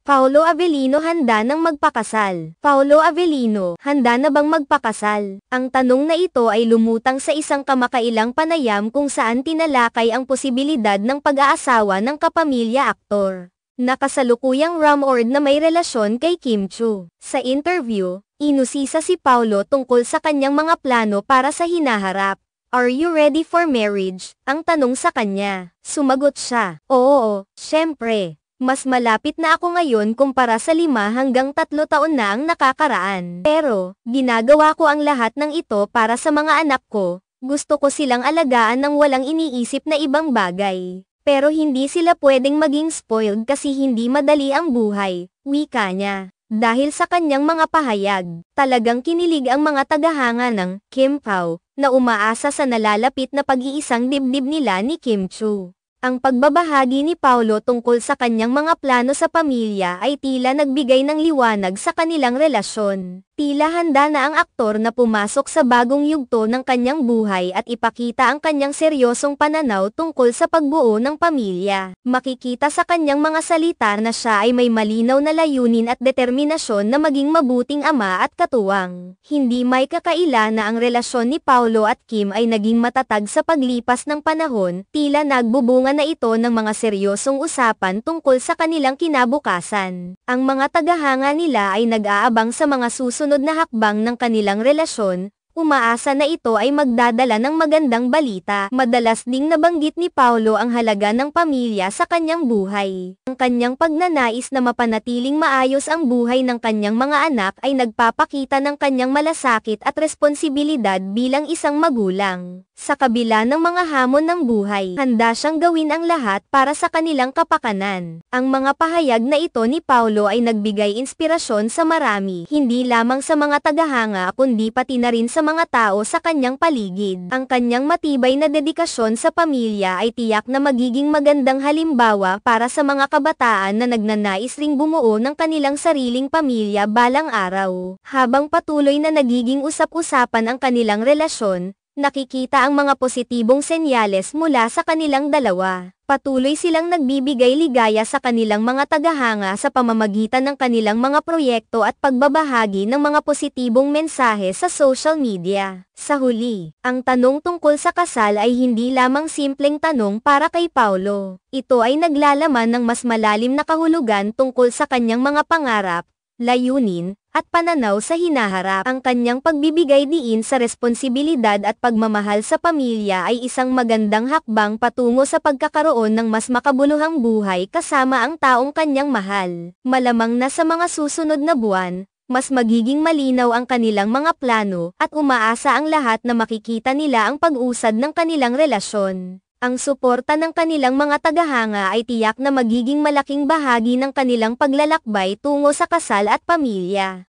Paolo Avellino handa nang magpakasal. Paolo Avellino, handa na bang magpakasal? Ang tanong na ito ay lumutang sa isang kamakailang panayam kung saan tinalakay ang posibilidad ng pag-aasawa ng kapamilya aktor na kasalukuyang rumored na may relasyon kay Kim Chiu. Sa interview, inusisa si Paolo tungkol sa kanyang mga plano para sa hinaharap. "Are you ready for marriage?" ang tanong sa kanya. Sumagot siya, "Oo, syempre. Mas malapit na ako ngayon kumpara sa 5 hanggang 3 taon na ang nakakaraan. Pero, ginagawa ko ang lahat ng ito para sa mga anak ko. Gusto ko silang alagaan ng walang iniisip na ibang bagay. Pero hindi sila pwedeng maging spoiled kasi hindi madali ang buhay," wika niya. Dahil sa kanyang mga pahayag, talagang kinilig ang mga tagahanga ng Kim Pao, na umaasa sa nalalapit na pag-iisang dibdib nila ni Kim Chiu. Ang pagbabahagi ni Paolo tungkol sa kanyang mga plano sa pamilya ay tila nagbigay ng liwanag sa kanilang relasyon. Tila handa na ang aktor na pumasok sa bagong yugto ng kanyang buhay at ipakita ang kanyang seryosong pananaw tungkol sa pagbuo ng pamilya. Makikita sa kanyang mga salita na siya ay may malinaw na layunin at determinasyon na maging mabuting ama at katuwang. Hindi may kakaila na ang relasyon ni Paolo at Kim ay naging matatag sa paglipas ng panahon, tila nagbubunga na ito ng mga seryosong usapan tungkol sa kanilang kinabukasan. Ang mga tagahanga nila ay nag-aabang sa mga susunod na hakbang ng kanilang relasyon, umaasa na ito ay magdadala ng magandang balita. Madalas ding nabanggit ni Paolo ang halaga ng pamilya sa kanyang buhay. Ang kanyang pagnanais na mapanatiling maayos ang buhay ng kanyang mga anak ay nagpapakita ng kanyang malasakit at responsibilidad bilang isang magulang. Sa kabila ng mga hamon ng buhay, handa siyang gawin ang lahat para sa kanilang kapakanan. Ang mga pahayag na ito ni Paolo ay nagbigay inspirasyon sa marami, hindi lamang sa mga tagahanga kundi pati na rin sa mga tao sa kanyang paligid. Ang kanyang matibay na dedikasyon sa pamilya ay tiyak na magiging magandang halimbawa para sa mga kabataan na nagnanais ring bumuo ng kanilang sariling pamilya balang araw. Habang patuloy na nagiging usap-usapan ang kanilang relasyon, nakikita ang mga positibong senyales mula sa kanilang dalawa. Patuloy silang nagbibigay ligaya sa kanilang mga tagahanga sa pamamagitan ng kanilang mga proyekto at pagbabahagi ng mga positibong mensahe sa social media. Sa huli, ang tanong tungkol sa kasal ay hindi lamang simpleng tanong para kay Paolo. Ito ay naglalaman ng mas malalim na kahulugan tungkol sa kanyang mga pangarap, layunin, at pananaw sa hinaharap. Ang kanyang pagbibigay diin sa responsibilidad at pagmamahal sa pamilya ay isang magandang hakbang patungo sa pagkakaroon ng mas makabuluhang buhay kasama ang taong kanyang mahal. Malamang na sa mga susunod na buwan, mas magiging malinaw ang kanilang mga plano at umaasa ang lahat na makikita nila ang pag-usad ng kanilang relasyon. Ang suporta ng kanilang mga tagahanga ay tiyak na magiging malaking bahagi ng kanilang paglalakbay tungo sa kasal at pamilya.